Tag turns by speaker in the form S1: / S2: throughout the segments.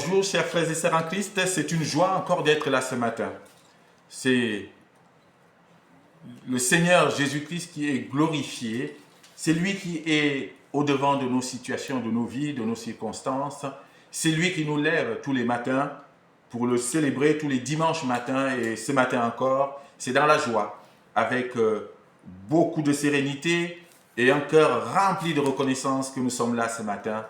S1: Bonjour chers frères et sœurs en Christ, c'est une joie encore d'être là ce matin. C'est le Seigneur Jésus-Christ qui est glorifié, c'est lui qui est au-devant de nos situations, de nos vies, de nos circonstances. C'est lui qui nous lève tous les matins pour le célébrer tous les dimanches matins et ce matin encore, c'est dans la joie, avec beaucoup de sérénité et un cœur rempli de reconnaissance que nous sommes là ce matin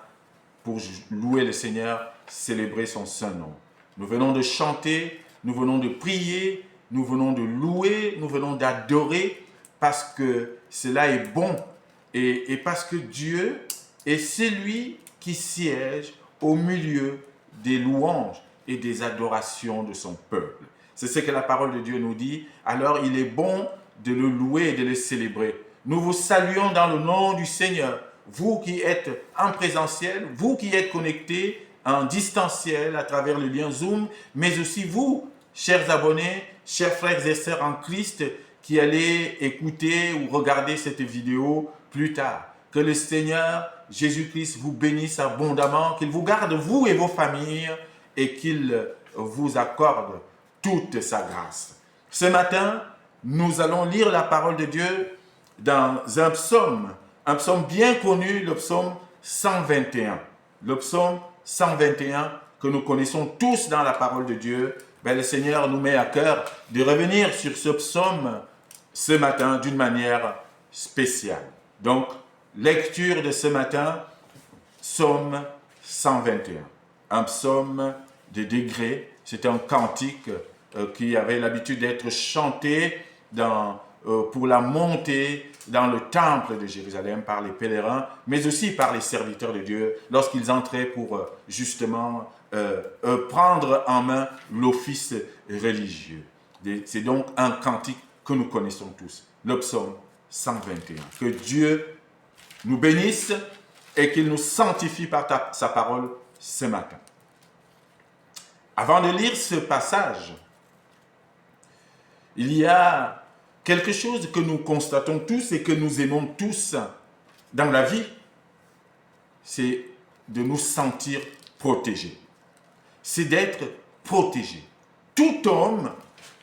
S1: pour louer le Seigneur, célébrer son saint nom. Nous venons de chanter, nous venons de prier, nous venons de louer, nous venons d'adorer parce que cela est bon et parce que Dieu est celui qui siège au milieu des louanges et des adorations de son peuple. C'est ce que la parole de Dieu nous dit. Alors il est bon de le louer et de le célébrer. Nous vous saluons dans le nom du Seigneur. Vous qui êtes en présentiel, vous qui êtes connectés en distanciel à travers le lien Zoom, mais aussi vous, chers abonnés, chers frères et sœurs en Christ, qui allez écouter ou regarder cette vidéo plus tard. Que le Seigneur Jésus-Christ vous bénisse abondamment, qu'il vous garde, vous et vos familles, et qu'il vous accorde toute sa grâce. Ce matin, nous allons lire la parole de Dieu dans un psaume bien connu, le psaume 121. Le psaume 121 que nous connaissons tous dans la parole de Dieu. Le Seigneur nous met à cœur de revenir sur ce psaume ce matin d'une manière spéciale. Donc, lecture de ce matin, psaume 121. Un psaume de degrés. C'est un cantique qui avait l'habitude d'être chanté pour la montée dans le temple de Jérusalem par les pèlerins, mais aussi par les serviteurs de Dieu lorsqu'ils entraient pour justement prendre en main l'office religieux. C'est donc un cantique que nous connaissons tous, le psaume 121. Que Dieu nous bénisse et qu'il nous sanctifie par sa parole ce matin. Avant de lire ce passage, il y a quelque chose que nous constatons tous et que nous aimons tous dans la vie, c'est de nous sentir protégés. C'est d'être protégé. Tout homme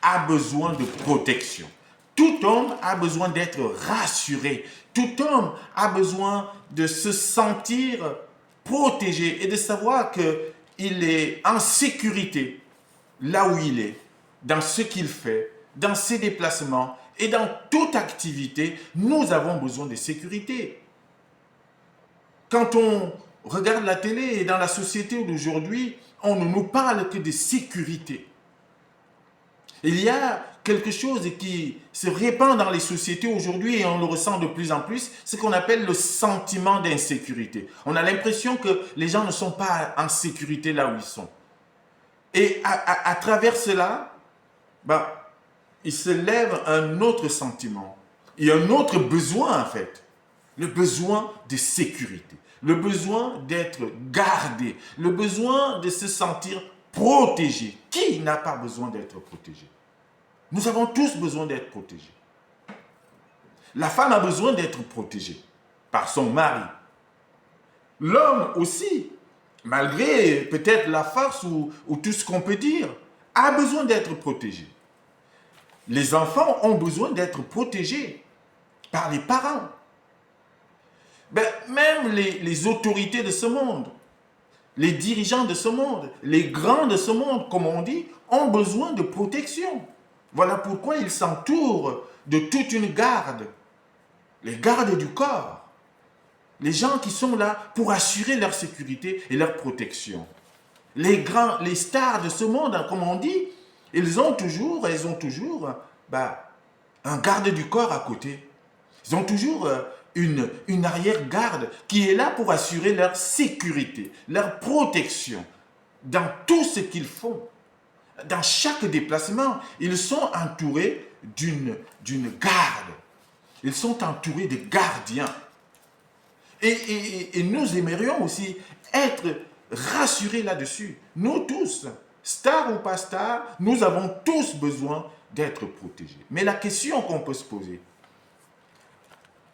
S1: a besoin de protection. Tout homme a besoin d'être rassuré. Tout homme a besoin de se sentir protégé et de savoir qu'il est en sécurité là où il est, dans ce qu'il fait, dans ses déplacements et dans toute activité. Nous avons besoin de sécurité. Quand on regarde la télé et dans la société d'aujourd'hui, on ne nous parle que de sécurité. Il y a quelque chose qui se répand dans les sociétés aujourd'hui et on le ressent de plus en plus, ce qu'on appelle le sentiment d'insécurité. On a l'impression que les gens ne sont pas en sécurité là où ils sont. Et à travers cela, il se lève un autre sentiment et un autre besoin en fait, le besoin de sécurité, le besoin d'être gardé, le besoin de se sentir protégé. Qui n'a pas besoin d'être protégé? Nous avons tous besoin d'être protégés. La femme a besoin d'être protégée par son mari. L'homme aussi, malgré peut-être la force ou tout ce qu'on peut dire, a besoin d'être protégé. Les enfants ont besoin d'être protégés par les parents. Même les autorités de ce monde, les dirigeants de ce monde, les grands de ce monde, comme on dit, ont besoin de protection. Voilà pourquoi ils s'entourent de toute une garde, les gardes du corps, les gens qui sont là pour assurer leur sécurité et leur protection. Les stars de ce monde, comme on dit, elles ont toujours un garde du corps à côté. Ils ont toujours une arrière-garde qui est là pour assurer leur sécurité, leur protection dans tout ce qu'ils font. Dans chaque déplacement, ils sont entourés d'une garde. Ils sont entourés de gardiens. Et nous aimerions aussi être rassurés là-dessus. Nous tous, stars ou pas stars, nous avons tous besoin d'être protégés. Mais la question qu'on peut se poser,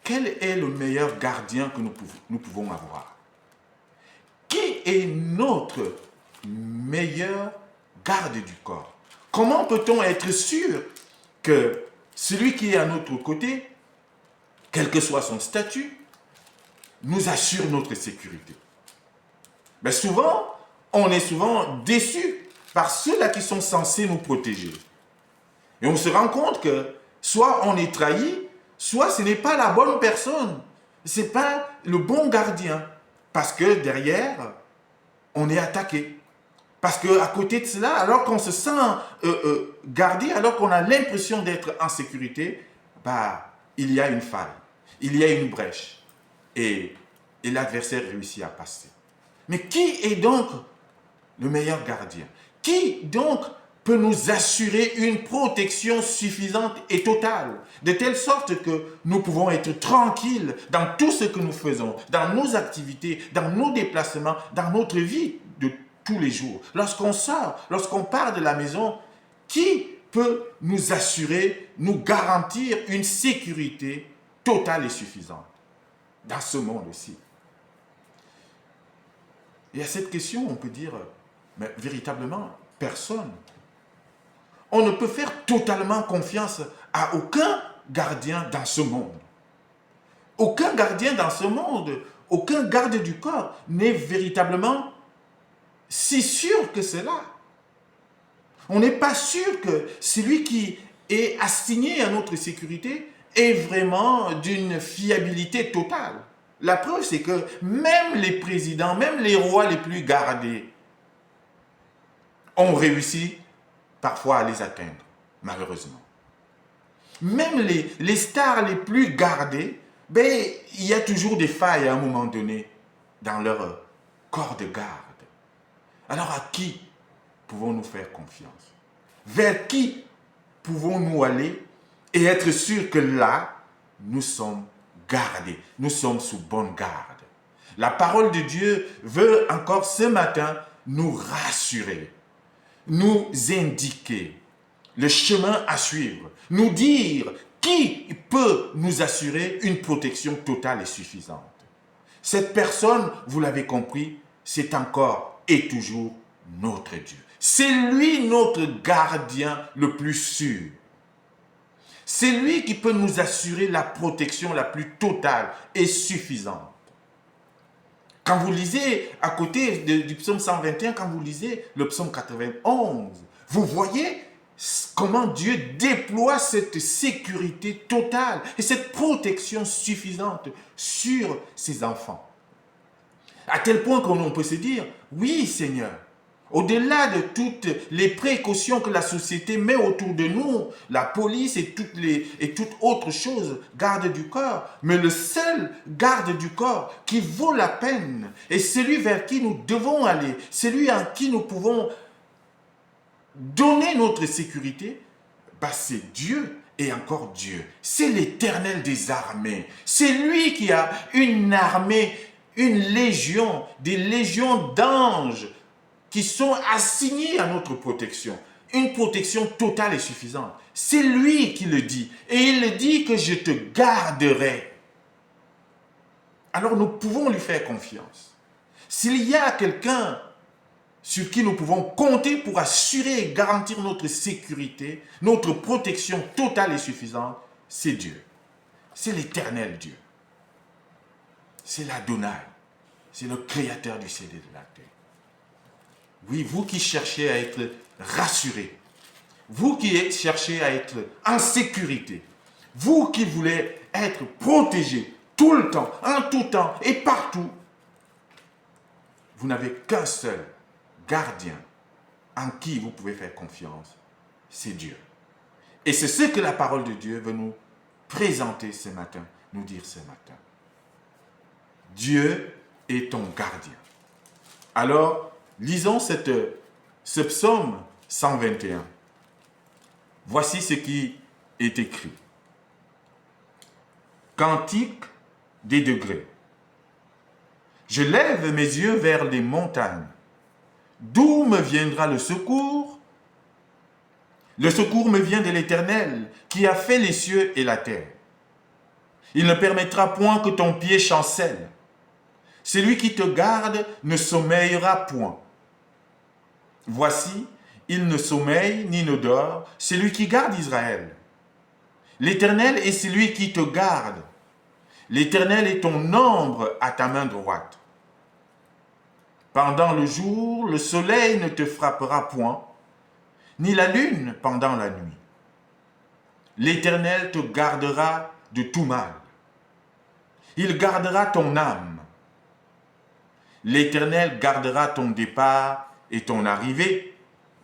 S1: quel est le meilleur gardien que nous pouvons avoir? Qui est notre meilleur garde du corps. Comment peut-on être sûr que celui qui est à notre côté, quel que soit son statut, nous assure notre sécurité? Mais souvent, on est souvent déçu par ceux-là qui sont censés nous protéger. Et on se rend compte que soit on est trahi, soit ce n'est pas la bonne personne. Ce n'est pas le bon gardien. Parce que derrière, on est attaqué. Parce qu'à côté de cela, alors qu'on se sent gardé, alors qu'on a l'impression d'être en sécurité, il y a une faille, il y a une brèche. Et l'adversaire réussit à passer. Mais qui est donc le meilleur gardien? Qui donc peut nous assurer une protection suffisante et totale, de telle sorte que nous pouvons être tranquilles dans tout ce que nous faisons, dans nos activités, dans nos déplacements, dans notre vie de tous les jours. Lorsqu'on sort, lorsqu'on part de la maison, qui peut nous assurer, nous garantir une sécurité totale et suffisante dans ce monde-ci? Et à cette question, on peut dire, mais véritablement, personne. On ne peut faire totalement confiance à aucun gardien dans ce monde. Aucun gardien dans ce monde, aucun garde du corps n'est véritablement si sûr que cela. On n'est pas sûr que celui qui est assigné à notre sécurité est vraiment d'une fiabilité totale. La preuve, c'est que même les présidents, même les rois les plus gardés ont réussi parfois à les atteindre, malheureusement. Même les stars les plus gardées, il y a toujours des failles à un moment donné dans leur corps de garde. Alors à qui pouvons-nous faire confiance? Vers qui pouvons-nous aller et être sûrs que là, nous sommes gardés, nous sommes sous bonne garde? La parole de Dieu veut encore ce matin nous rassurer, nous indiquer le chemin à suivre, nous dire qui peut nous assurer une protection totale et suffisante. Cette personne, vous l'avez compris, c'est encore et toujours notre Dieu. C'est lui notre gardien le plus sûr. C'est lui qui peut nous assurer la protection la plus totale et suffisante. Quand vous lisez à côté du psaume 121, quand vous lisez le psaume 91, vous voyez comment Dieu déploie cette sécurité totale et cette protection suffisante sur ses enfants. À tel point qu'on peut se dire, oui Seigneur, au-delà de toutes les précautions que la société met autour de nous, la police et toute autre chose, garde du corps, mais le seul garde du corps qui vaut la peine et celui vers qui nous devons aller, celui en qui nous pouvons donner notre sécurité, c'est Dieu et encore Dieu. C'est l'Éternel des armées. C'est lui qui a une armée, une légion, des légions d'anges qui sont assignés à notre protection. Une protection totale et suffisante. C'est lui qui le dit. Et il le dit que je te garderai. Alors nous pouvons lui faire confiance. S'il y a quelqu'un sur qui nous pouvons compter pour assurer et garantir notre sécurité, notre protection totale et suffisante, c'est Dieu. C'est l'Éternel Dieu. C'est l'Adonai. C'est le Créateur du ciel et de la terre. Oui, vous qui cherchez à être rassurés, vous qui cherchez à être en sécurité, vous qui voulez être protégés tout le temps, en tout temps et partout, vous n'avez qu'un seul gardien en qui vous pouvez faire confiance, c'est Dieu. Et c'est ce que la parole de Dieu veut nous présenter ce matin, nous dire ce matin. Dieu est ton gardien. Alors, lisons ce psaume 121. Voici ce qui est écrit. Cantique des degrés. Je lève mes yeux vers les montagnes. D'où me viendra le secours? Le secours me vient de l'Éternel, qui a fait les cieux et la terre. Il ne permettra point que ton pied chancelle. Celui qui te garde ne sommeillera point. Voici, il ne sommeille ni ne dort, celui qui garde Israël. L'Éternel est celui qui te garde. L'Éternel est ton ombre à ta main droite. Pendant le jour, le soleil ne te frappera point, ni la lune pendant la nuit. L'Éternel te gardera de tout mal. Il gardera ton âme. L'Éternel gardera ton départ et ton arrivée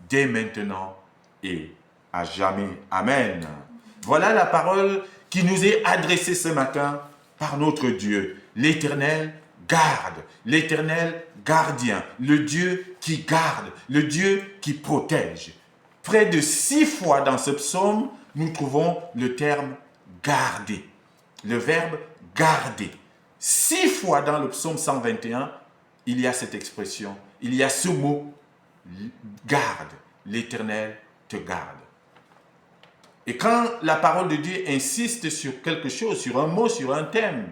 S1: dès maintenant et à jamais. Amen. Voilà la parole qui nous est adressée ce matin par notre Dieu. L'Éternel garde, l'Éternel gardien, le Dieu qui garde, le Dieu qui protège. Près de 6 fois dans ce psaume, nous trouvons le terme garder, le verbe garder. 6 fois dans le psaume 121, il y a cette expression, il y a ce mot, garde, l'Éternel te garde. Et quand la parole de Dieu insiste sur quelque chose, sur un mot, sur un thème,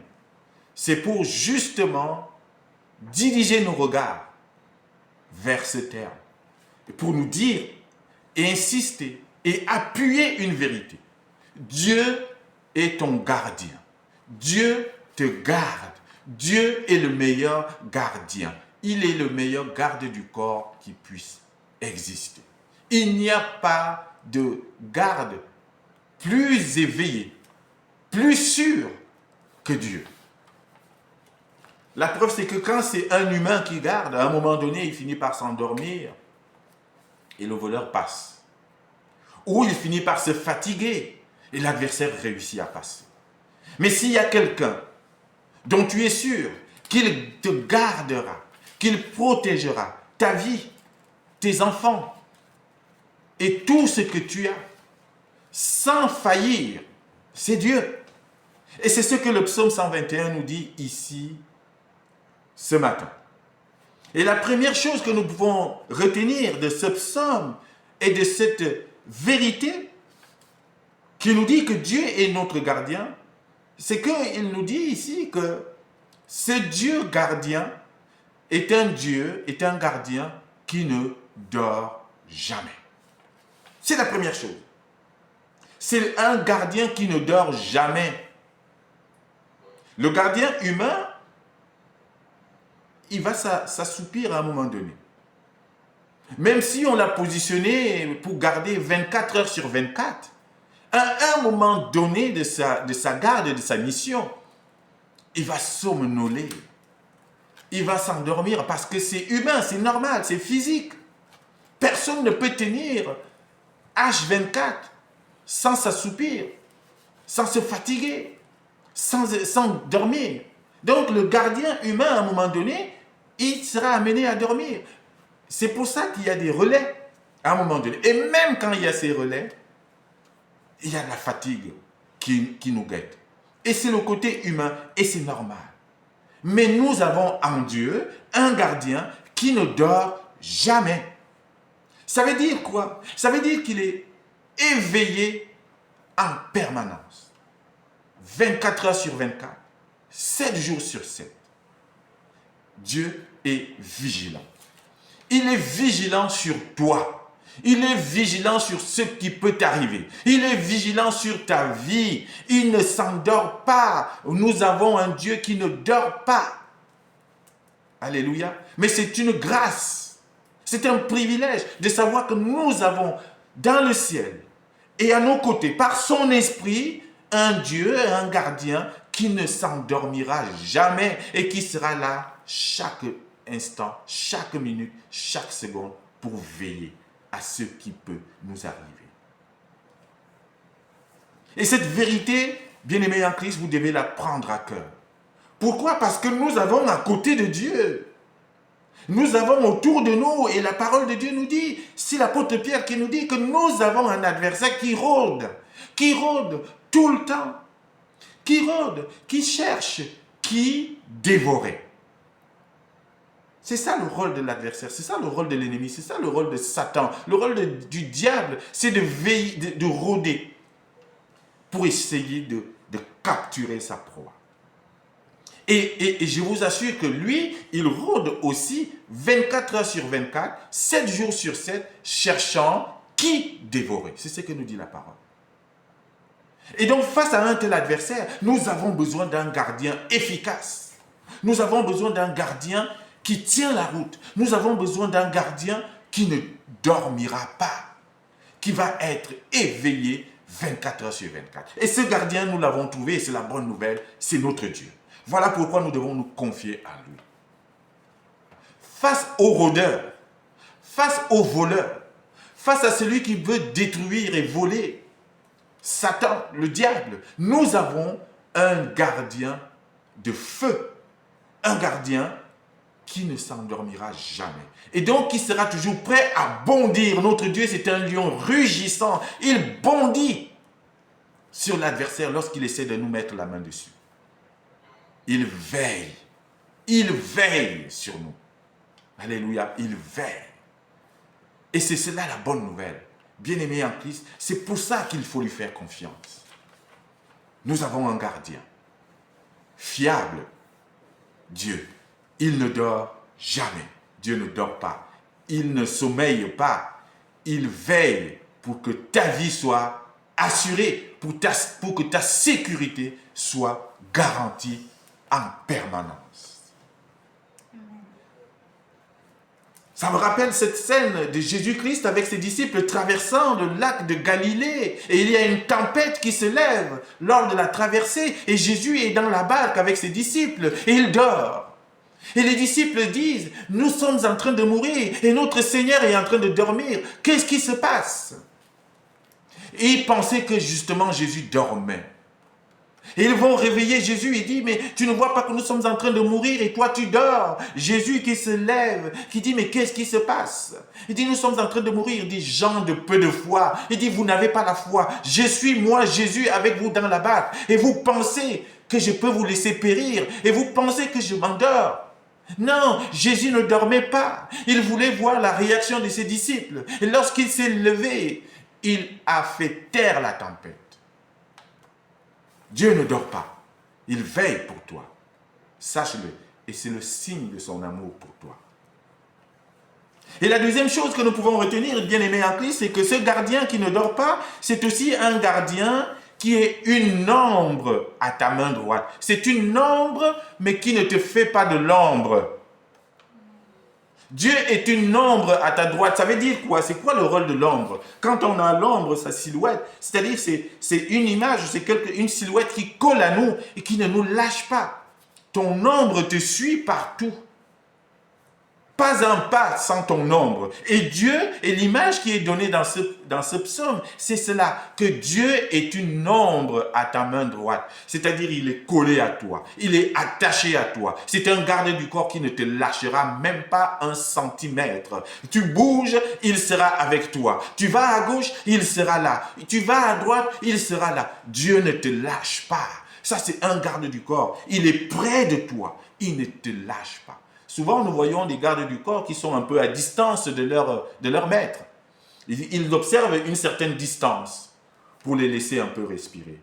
S1: c'est pour justement diriger nos regards vers ce terme. Et pour nous dire et insister et appuyer une vérité. Dieu est ton gardien. Dieu te garde. Dieu est le meilleur gardien. Il est le meilleur garde du corps qui puisse exister. Il n'y a pas de garde plus éveillé, plus sûr que Dieu. La preuve, c'est que quand c'est un humain qui garde, à un moment donné, il finit par s'endormir et le voleur passe. Ou il finit par se fatiguer et l'adversaire réussit à passer. Mais s'il y a quelqu'un dont tu es sûr qu'il te gardera, qu'il protégera ta vie, tes enfants et tout ce que tu as, sans faillir, c'est Dieu. Et c'est ce que le psaume 121 nous dit ici, ce matin. Et la première chose que nous pouvons retenir de ce psaume et de cette vérité qui nous dit que Dieu est notre gardien, c'est qu'il nous dit ici que ce Dieu gardien est un Dieu, est un gardien qui ne dort jamais. C'est la première chose. C'est un gardien qui ne dort jamais. Le gardien humain, il va s'assoupir à un moment donné. Même si on l'a positionné pour garder 24 heures sur 24, à un moment donné de sa garde, de sa mission, il va somnoler. Il va s'endormir parce que c'est humain, c'est normal, c'est physique. Personne ne peut tenir H24 sans s'assoupir, sans se fatiguer, sans dormir. Donc le gardien humain, à un moment donné, il sera amené à dormir. C'est pour ça qu'il y a des relais à un moment donné. Et même quand il y a ces relais, il y a de la fatigue qui nous guette. Et c'est le côté humain, et c'est normal. Mais nous avons en Dieu un gardien qui ne dort jamais. Ça veut dire quoi? Ça veut dire qu'il est éveillé en permanence. 24 heures sur 24, 7 jours sur 7. Dieu est vigilant. Il est vigilant sur toi. Il est vigilant sur ce qui peut t'arriver. Il est vigilant sur ta vie. Il ne s'endort pas. Nous avons un Dieu qui ne dort pas. Alléluia. Mais c'est une grâce. C'est un privilège de savoir que nous avons dans le ciel et à nos côtés, par son esprit, un Dieu, un gardien qui ne s'endormira jamais et qui sera là chaque instant, chaque minute, chaque seconde pour veiller à ce qui peut nous arriver. Et cette vérité, bien-aimés en Christ, vous devez la prendre à cœur. Pourquoi? Parce que nous avons à côté de Dieu. Nous avons autour de nous, et la parole de Dieu nous dit, c'est l'apôtre Pierre qui nous dit que nous avons un adversaire qui rôde tout le temps, qui rôde, qui cherche, qui dévorait. C'est ça le rôle de l'adversaire, c'est ça le rôle de l'ennemi, c'est ça le rôle de Satan, le rôle du diable, c'est de veiller, de rôder pour essayer de capturer sa proie. Et je vous assure que lui, il rôde aussi 24 heures sur 24, 7 jours sur 7, cherchant qui dévorer. C'est ce que nous dit la parole. Et donc, face à un tel adversaire, nous avons besoin d'un gardien efficace. Nous avons besoin d'un gardien qui tient la route. Nous avons besoin d'un gardien qui ne dormira pas, qui va être éveillé 24 heures sur 24. Et ce gardien, nous l'avons trouvé, et c'est la bonne nouvelle, c'est notre Dieu. Voilà pourquoi nous devons nous confier à lui. Face au rôdeur, face au voleur, face à celui qui veut détruire et voler, Satan, le diable, nous avons un gardien de feu, un gardien qui ne s'endormira jamais. Et donc, qui sera toujours prêt à bondir. Notre Dieu, c'est un lion rugissant. Il bondit sur l'adversaire lorsqu'il essaie de nous mettre la main dessus. Il veille sur nous. Alléluia, il veille. Et c'est cela la bonne nouvelle. Bien-aimé en Christ, c'est pour ça qu'il faut lui faire confiance. Nous avons un gardien fiable, Dieu. Il ne dort jamais. Dieu ne dort pas. Il ne sommeille pas. Il veille pour que ta vie soit assurée, pour que ta sécurité soit garantie en permanence. Ça me rappelle cette scène de Jésus-Christ avec ses disciples traversant le lac de Galilée. Et il y a une tempête qui se lève lors de la traversée. Et Jésus est dans la barque avec ses disciples et il dort. Et les disciples disent, nous sommes en train de mourir et notre Seigneur est en train de dormir. Qu'est-ce qui se passe? Et ils pensaient que justement Jésus dormait. Et ils vont réveiller Jésus et disent, mais tu ne vois pas que nous sommes en train de mourir et toi tu dors. Jésus qui se lève, qui dit, mais qu'est-ce qui se passe? Il dit, nous sommes en train de mourir. Il dit, gens de peu de foi. Il dit, vous n'avez pas la foi. Je suis moi, Jésus, avec vous dans la barque. Et vous pensez que je peux vous laisser périr. Et vous pensez que je m'endors. Non, Jésus ne dormait pas. Il voulait voir la réaction de ses disciples. Et lorsqu'il s'est levé, il a fait taire la tempête. Dieu ne dort pas. Il veille pour toi. Sache-le. Et c'est le signe de son amour pour toi. Et la deuxième chose que nous pouvons retenir, bien-aimés en Christ, c'est que ce gardien qui ne dort pas, c'est aussi un gardien qui est une ombre à ta main droite. C'est une ombre, mais qui ne te fait pas de l'ombre. Dieu est une ombre à ta droite. Ça veut dire quoi? C'est quoi le rôle de l'ombre? Quand on a l'ombre, sa silhouette, c'est-à-dire c'est une image, c'est une silhouette qui colle à nous et qui ne nous lâche pas. Ton ombre te suit partout. Pas un pas sans ton ombre. Et Dieu, et l'image qui est donnée dans ce psaume, c'est cela, que Dieu est une ombre à ta main droite. C'est-à-dire, il est collé à toi, il est attaché à toi. C'est un garde du corps qui ne te lâchera même pas un centimètre. Tu bouges, il sera avec toi. Tu vas à gauche, il sera là. Tu vas à droite, il sera là. Dieu ne te lâche pas. Ça, c'est un garde du corps. Il est près de toi. Il ne te lâche pas. Souvent, nous voyons des gardes du corps qui sont un peu à distance de leur maître. Ils observent une certaine distance pour les laisser un peu respirer.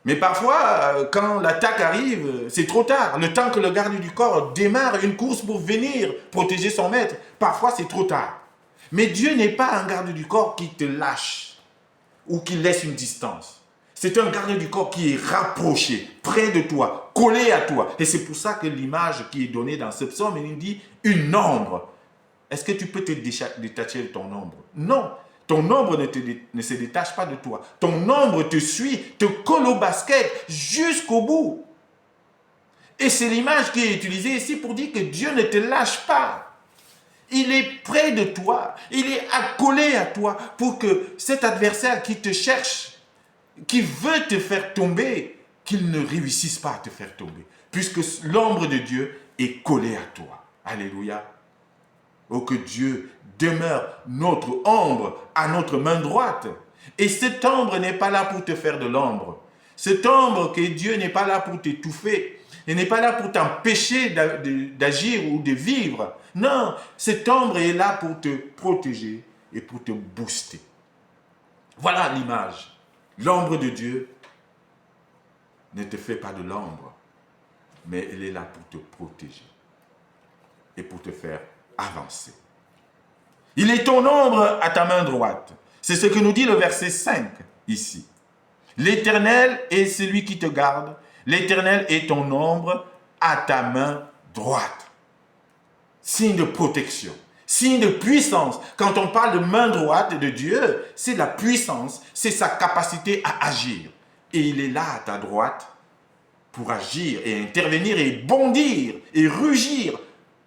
S1: Mais parfois, quand l'attaque arrive, c'est trop tard. Le temps que le garde du corps démarre une course pour venir protéger son maître, parfois c'est trop tard. Mais Dieu n'est pas un garde du corps qui te lâche ou qui laisse une distance. C'est un garde du corps qui est rapproché, près de toi, collé à toi. Et c'est pour ça que l'image qui est donnée dans ce psaume, il dit une ombre. Est-ce que tu peux te détacher de ton ombre? Non, ton ombre ne se détache pas de toi. Ton ombre te suit, te colle au basket jusqu'au bout. Et c'est l'image qui est utilisée ici pour dire que Dieu ne te lâche pas. Il est près de toi, il est accolé à toi pour que cet adversaire qui te cherche, qui veut te faire tomber, qu'il ne réussisse pas à te faire tomber. Puisque l'ombre de Dieu est collée à toi. Alléluia. Oh, que Dieu demeure notre ombre à notre main droite. Et cette ombre n'est pas là pour te faire de l'ombre. Cette ombre que Dieu n'est pas là pour t'étouffer. Il n'est pas là pour t'empêcher d'agir ou de vivre. Non, cette ombre est là pour te protéger et pour te booster. Voilà l'image. L'ombre de Dieu ne te fait pas de l'ombre. mais elle est là pour te protéger et pour te faire avancer. Il est ton ombre à ta main droite. C'est ce que nous dit le verset 5 ici. L'Éternel est celui qui te garde. L'Éternel est ton ombre à ta main droite. Signe de protection, signe de puissance. Quand on parle de main droite de Dieu, c'est la puissance, c'est sa capacité à agir. Et il est là à ta droite pour agir et intervenir et bondir et rugir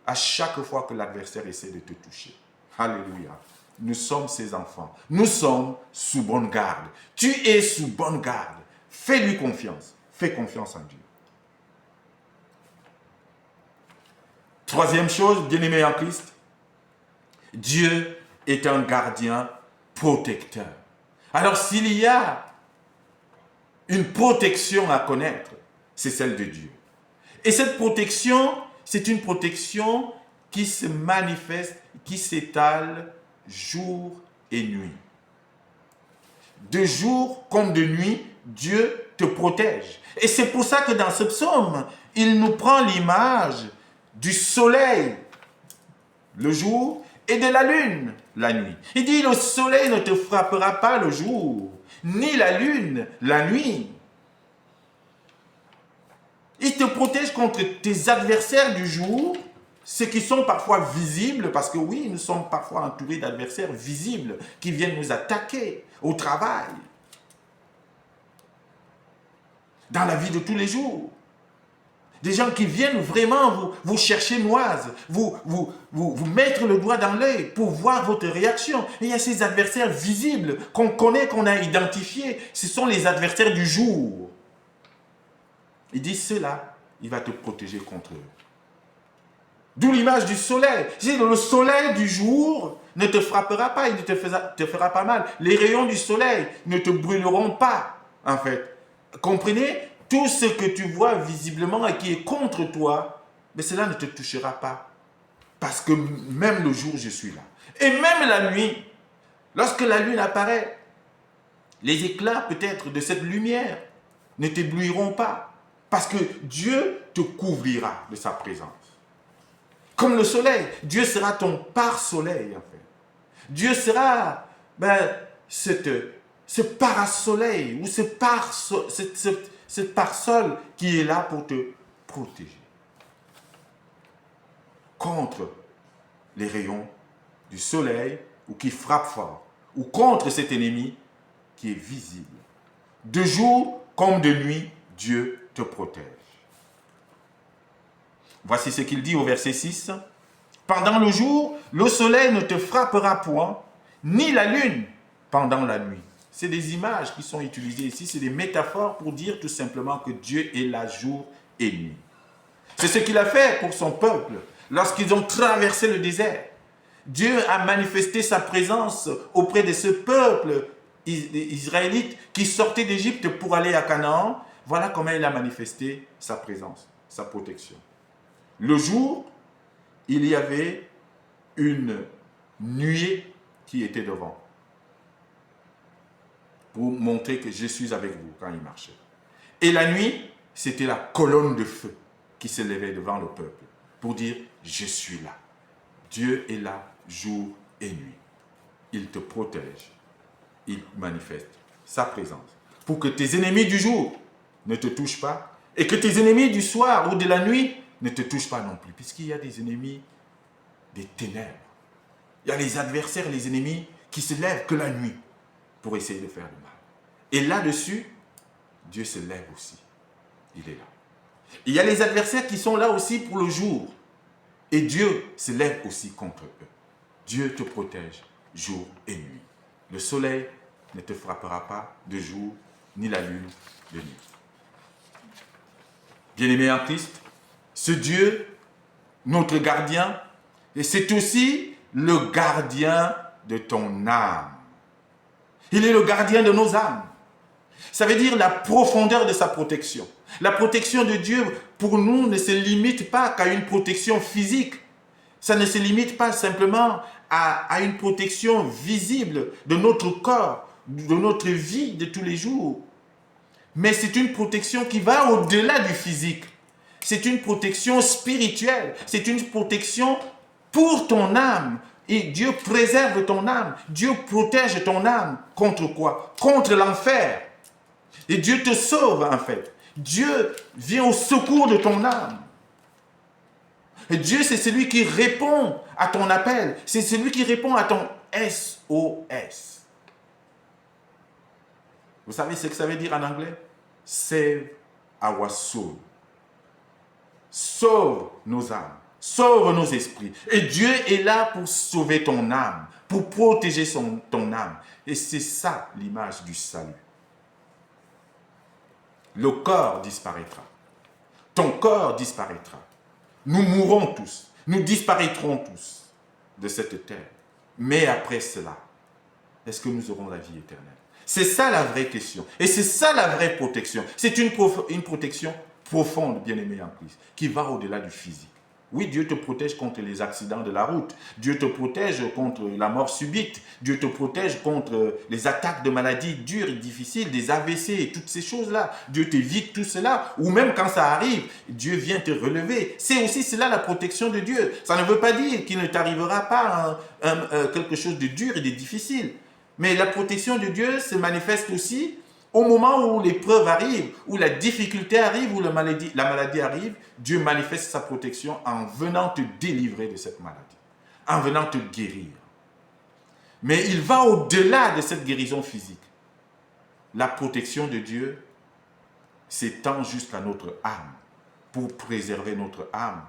S1: à chaque fois que l'adversaire essaie de te toucher. Alléluia. Nous sommes ses enfants. Nous sommes sous bonne garde. Tu es sous bonne garde. Fais-lui confiance. Fais confiance en Dieu. Troisième chose, bien-aimé en Christ, Dieu est un gardien protecteur. Alors s'il y a une protection à connaître, c'est celle de Dieu. Et cette protection, c'est une protection qui se manifeste, qui s'étale jour et nuit. De jour comme de nuit, Dieu te protège. Et c'est pour ça que dans ce psaume, il nous prend l'image du soleil le jour et de la lune la nuit. Il dit, le soleil ne te frappera pas le jour, ni la lune la nuit. Il te protège contre tes adversaires du jour, ceux qui sont parfois visibles, parce que oui, nous sommes parfois entourés d'adversaires visibles qui viennent nous attaquer au travail, dans la vie de tous les jours. Des gens qui viennent vraiment vous chercher noise, vous mettre le doigt dans l'œil pour voir votre réaction. Et il y a ces adversaires visibles qu'on connaît, qu'on a identifiés. Ce sont les adversaires du jour. Il dit cela, il va te protéger contre eux. D'où l'image du soleil. Le soleil du jour ne te frappera pas, il ne te fera pas mal. Les rayons du soleil ne te brûleront pas, en fait. Comprenez? Tout ce que tu vois visiblement et qui est contre toi, mais cela ne te touchera pas. Parce que même le jour, je suis là. Et même la nuit, lorsque la lune apparaît, les éclats peut-être de cette lumière ne t'éblouiront pas. Parce que Dieu te couvrira de sa présence. Comme le soleil, Dieu sera ton pare-soleil en fait. Dieu sera ce parasoleil ou ce pare-sol qui est là pour te protéger contre les rayons du soleil ou qui frappe fort ou contre cet ennemi qui est visible. De jour comme de nuit, Dieu te protège. Voici ce qu'il dit au verset 6. Pendant le jour, le soleil ne te frappera point, ni la lune pendant la nuit. C'est des images qui sont utilisées ici, c'est des métaphores pour dire tout simplement que Dieu est là jour et nuit. C'est ce qu'il a fait pour son peuple lorsqu'ils ont traversé le désert. Dieu a manifesté sa présence auprès de ce peuple israélite qui sortait d'Égypte pour aller à Canaan. Voilà comment il a manifesté sa présence, sa protection. Le jour, il y avait une nuée qui était devant pour montrer que je suis avec vous quand il marchait. Et la nuit, c'était la colonne de feu qui se levait devant le peuple pour dire « Je suis là ». Dieu est là jour et nuit. Il te protège. Il manifeste sa présence pour que tes ennemis du jour ne te touchent pas et que tes ennemis du soir ou de la nuit ne te touchent pas non plus, puisqu'il y a des ennemis des ténèbres. Il y a les adversaires, les ennemis qui se lèvent que la nuit pour essayer de faire le mal. Et là-dessus, Dieu se lève aussi. Il est là. Il y a les adversaires qui sont là aussi pour le jour. Et Dieu se lève aussi contre eux. Dieu te protège jour et nuit. Le soleil ne te frappera pas de jour, ni la lune de nuit. Bien-aimé en Christ, ce Dieu, notre gardien, et c'est aussi le gardien de ton âme. Il est le gardien de nos âmes. Ça veut dire la profondeur de sa protection. La protection de Dieu, pour nous, ne se limite pas qu'à une protection physique. Ça ne se limite pas simplement à une protection visible de notre corps, de notre vie de tous les jours. Mais c'est une protection qui va au-delà du physique. c'est une protection spirituelle, c'est une protection pour ton âme. Et Dieu préserve ton âme, Dieu protège ton âme contre quoi? Contre l'enfer. Et Dieu te sauve en fait. Dieu vient au secours de ton âme. Et Dieu, c'est celui qui répond à ton appel, c'est celui qui répond à ton SOS. Vous savez ce que ça veut dire en anglais? Save our soul. Sauve nos âmes, sauve nos esprits. Et Dieu est là pour sauver ton âme, pour protéger ton âme. Et c'est ça l'image du salut. Le corps disparaîtra. Ton corps disparaîtra. Nous mourrons tous. Nous disparaîtrons tous de cette terre. Mais après cela, est-ce que nous aurons la vie éternelle? C'est ça la vraie question. Et c'est ça la vraie protection. C'est une protection profonde, bien-aimé en Christ, qui va au-delà du physique. Oui, Dieu te protège contre les accidents de la route. Dieu te protège contre la mort subite. Dieu te protège contre les attaques de maladies dures et difficiles, des AVC et toutes ces choses-là. Dieu t'évite tout cela. Ou même quand ça arrive, Dieu vient te relever. C'est aussi cela la protection de Dieu. Ça ne veut pas dire qu'il ne t'arrivera pas quelque chose de dur et de difficile. Mais la protection de Dieu se manifeste aussi au moment où l'épreuve arrive, où la difficulté arrive, où la maladie arrive. Dieu manifeste sa protection en venant te délivrer de cette maladie, en venant te guérir. Mais il va au-delà de cette guérison physique. La protection de Dieu s'étend jusqu'à notre âme, pour préserver notre âme.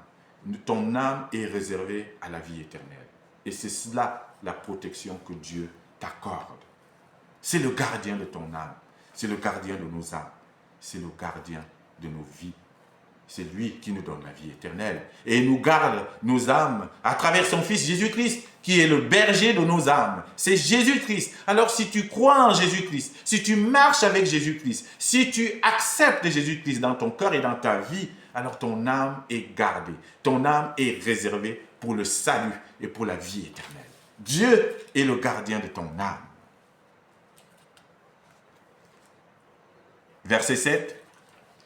S1: Ton âme est réservée à la vie éternelle. Et c'est cela la protection que Dieu t'accorde. C'est le gardien de ton âme. C'est le gardien de nos âmes. C'est le gardien de nos vies. C'est lui qui nous donne la vie éternelle. Et il nous garde nos âmes à travers son Fils Jésus-Christ, qui est le berger de nos âmes. C'est Jésus-Christ. Alors si tu crois en Jésus-Christ, si tu marches avec Jésus-Christ, si tu acceptes Jésus-Christ dans ton cœur et dans ta vie, alors ton âme est gardée. Ton âme est réservée pour le salut et pour la vie éternelle. Dieu est le gardien de ton âme. Verset 7.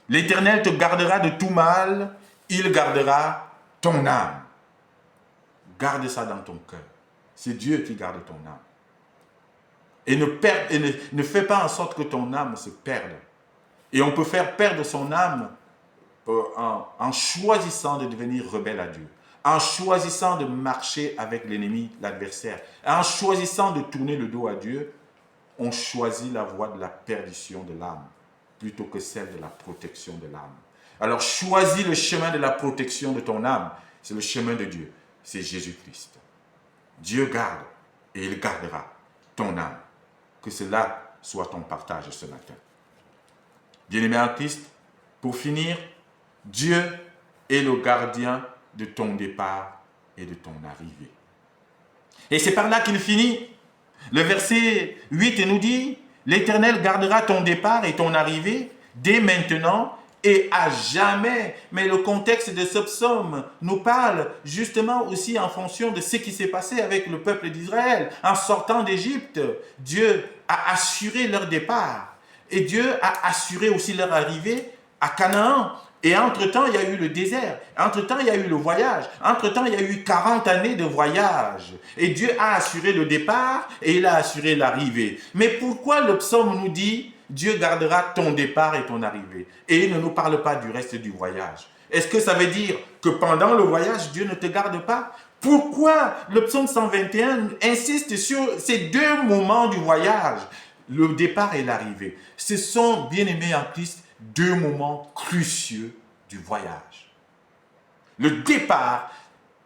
S1: L'Éternel te gardera de tout mal, il gardera ton âme. Garde ça dans ton cœur. C'est Dieu qui garde ton âme. Et ne fais pas en sorte que ton âme se perde. Et on peut faire perdre son âme en choisissant de devenir rebelle à Dieu, en choisissant de marcher avec l'ennemi, l'adversaire, en choisissant de tourner le dos à Dieu. On choisit la voie de la perdition de l'âme plutôt que celle de la protection de l'âme. Alors choisis le chemin de la protection de ton âme. C'est le chemin de Dieu. C'est Jésus-Christ. Dieu garde et il gardera ton âme. Que cela soit ton partage ce matin. Bien-aimé en Christ, pour finir, Dieu est le gardien de ton départ et de ton arrivée. Et c'est par là qu'il finit. Le verset 8 nous dit: l'Éternel gardera ton départ et ton arrivée dès maintenant et à jamais. Mais le contexte de ce psaume nous parle justement aussi en fonction de ce qui s'est passé avec le peuple d'Israël. En sortant d'Égypte, Dieu a assuré leur départ et Dieu a assuré aussi leur arrivée à Canaan. Et entre-temps, il y a eu le désert. Entre-temps, il y a eu le voyage. Entre-temps, il y a eu 40 années de voyage. Et Dieu a assuré le départ et il a assuré l'arrivée. Mais pourquoi le psaume nous dit « Dieu gardera ton départ et ton arrivée » et il ne nous parle pas du reste du voyage? Est-ce que ça veut dire que pendant le voyage, Dieu ne te garde pas? Pourquoi le psaume 121 insiste sur ces deux moments du voyage, le départ et l'arrivée? Ce sont, bien-aimés en Christ, deux moments cruciaux du voyage. Le départ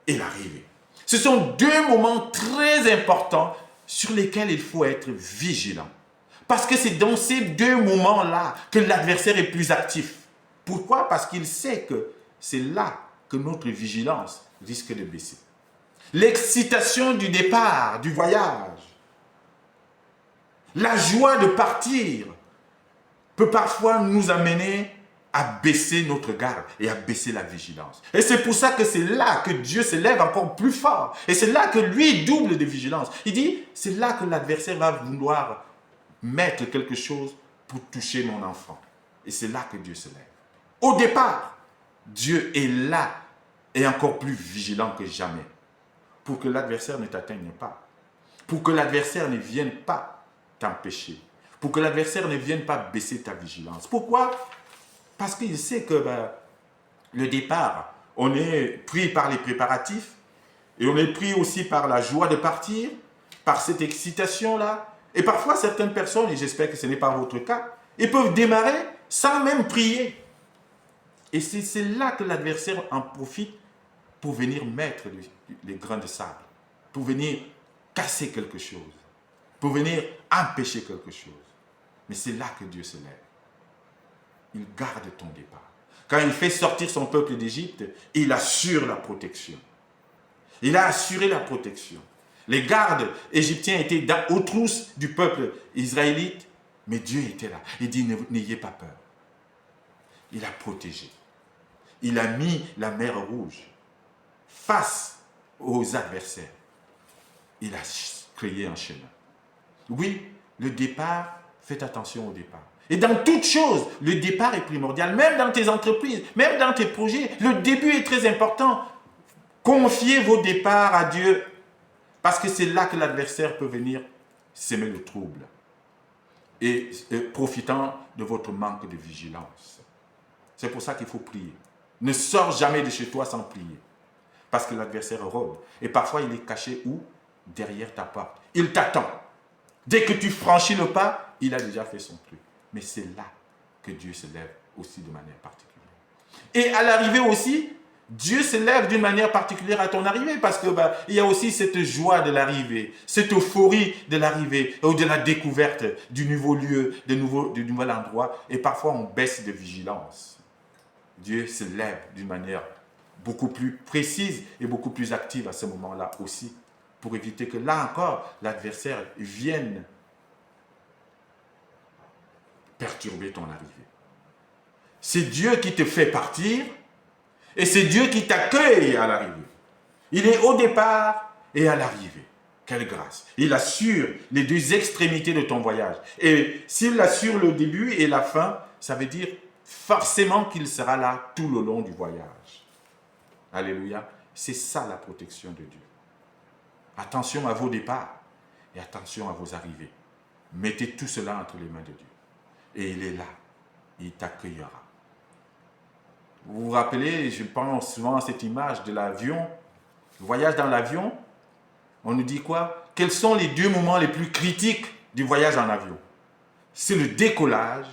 S1: et l'arrivée. Ce sont deux moments très importants sur lesquels il faut être vigilant. Parce que c'est dans ces deux moments-là que l'adversaire est plus actif. Pourquoi? Parce qu'il sait que c'est là que notre vigilance risque de baisser. L'excitation du départ, du voyage, la joie de partir peut parfois nous amener à baisser notre garde et à baisser la vigilance. Et c'est pour ça que c'est là que Dieu se lève encore plus fort. Et c'est là que lui double de vigilance. Il dit, c'est là que l'adversaire va vouloir mettre quelque chose pour toucher mon enfant. Et c'est là que Dieu se lève. Au départ, Dieu est là et encore plus vigilant que jamais pour que l'adversaire ne t'atteigne pas, pour que l'adversaire ne vienne pas t'empêcher, pour que l'adversaire ne vienne pas baisser ta vigilance. Pourquoi? Parce qu'il sait que le départ, on est pris par les préparatifs et on est pris aussi par la joie de partir, par cette excitation-là. Et parfois, certaines personnes, et j'espère que ce n'est pas votre cas, ils peuvent démarrer sans même prier. Et c'est là que l'adversaire en profite pour venir mettre les grains de sable, pour venir casser quelque chose, pour venir empêcher quelque chose. Mais c'est là que Dieu se lève. Il garde ton départ. Quand il fait sortir son peuple d'Égypte, il assure la protection. Il a assuré la protection. Les gardes égyptiens étaient aux trousses du peuple israélite, mais Dieu était là. Il dit, n'ayez pas peur. Il a protégé. Il a mis la mer Rouge face aux adversaires. Il a créé un chemin. Oui, le départ, faites attention au départ. Et dans toute chose, le départ est primordial. Même dans tes entreprises, même dans tes projets, le début est très important. Confiez vos départs à Dieu, parce que c'est là que l'adversaire peut venir s'aimer le trouble et profitant de votre manque de vigilance. C'est pour ça qu'il faut prier. Ne sors jamais de chez toi sans prier, parce que l'adversaire rôde. Et parfois, il est caché où? Derrière ta porte. Il t'attend. Dès que tu franchis le pas, il a déjà fait son truc. Mais c'est là que Dieu se lève aussi de manière particulière. Et à l'arrivée aussi, Dieu se lève d'une manière particulière à ton arrivée, parce que il y a aussi cette joie de l'arrivée, cette euphorie de l'arrivée, ou de la découverte du nouveau lieu, du nouvel endroit. Et parfois, on baisse de vigilance. Dieu se lève d'une manière beaucoup plus précise et beaucoup plus active à ce moment-là aussi, pour éviter que là encore, l'adversaire vienne perturber ton arrivée. C'est Dieu qui te fait partir et c'est Dieu qui t'accueille à l'arrivée. Il est au départ et à l'arrivée. Quelle grâce! Il assure les deux extrémités de ton voyage. Et s'il assure le début et la fin, ça veut dire forcément qu'il sera là tout le long du voyage. Alléluia. C'est ça la protection de Dieu. Attention à vos départs et attention à vos arrivées. Mettez tout cela entre les mains de Dieu. Et il est là. Il t'accueillera. Vous vous rappelez, je pense souvent à cette image de l'avion. Le voyage dans l'avion, on nous dit quoi? Quels sont les deux moments les plus critiques du voyage en avion? C'est le décollage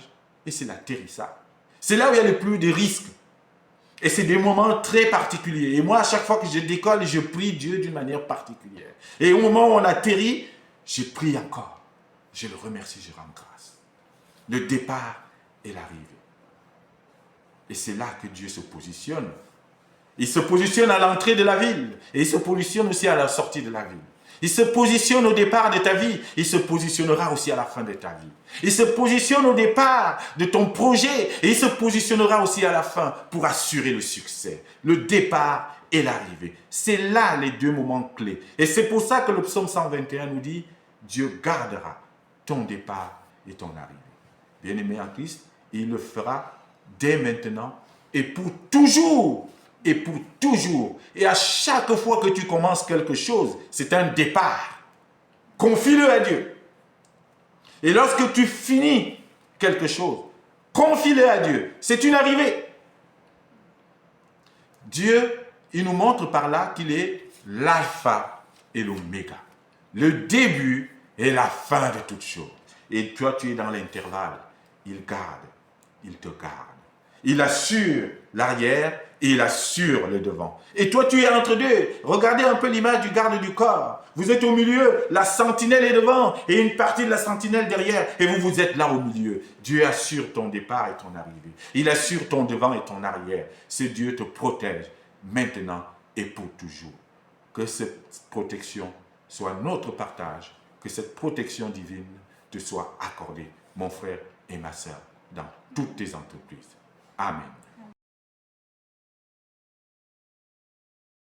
S1: et c'est l'atterrissage. C'est là où il y a le plus de risques. Et c'est des moments très particuliers. Et moi, à chaque fois que je décolle, je prie Dieu d'une manière particulière. Et au moment où on atterrit, je prie encore. Je le remercie, je rends grâce. Le départ et l'arrivée. Et c'est là que Dieu se positionne. Il se positionne à l'entrée de la ville. Et il se positionne aussi à la sortie de la ville. Il se positionne au départ de ta vie. Il se positionnera aussi à la fin de ta vie. Il se positionne au départ de ton projet. Et il se positionnera aussi à la fin pour assurer le succès. Le départ et l'arrivée. C'est là les deux moments clés. Et c'est pour ça que le psaume 121 nous dit, Dieu gardera ton départ et ton arrivée. Bien-aimé en Christ, il le fera dès maintenant et pour toujours. Et pour toujours. Et à chaque fois que tu commences quelque chose, c'est un départ. Confie-le à Dieu. Et lorsque tu finis quelque chose, confie-le à Dieu. C'est une arrivée. Dieu, il nous montre par là qu'il est l'alpha et l'oméga. Le début et la fin de toutes choses. Et toi, tu es dans l'intervalle. Il garde, il te garde. Il assure l'arrière et il assure le devant. Et toi, tu es entre deux. Regardez un peu l'image du garde du corps. Vous êtes au milieu, la sentinelle est devant et une partie de la sentinelle derrière. Et vous êtes là au milieu. Dieu assure ton départ et ton arrivée. Il assure ton devant et ton arrière. Ce Dieu te protège maintenant et pour toujours. Que cette protection soit notre partage. Que cette protection divine te soit accordée, mon frère et ma sœur, dans toutes tes entreprises. Amen.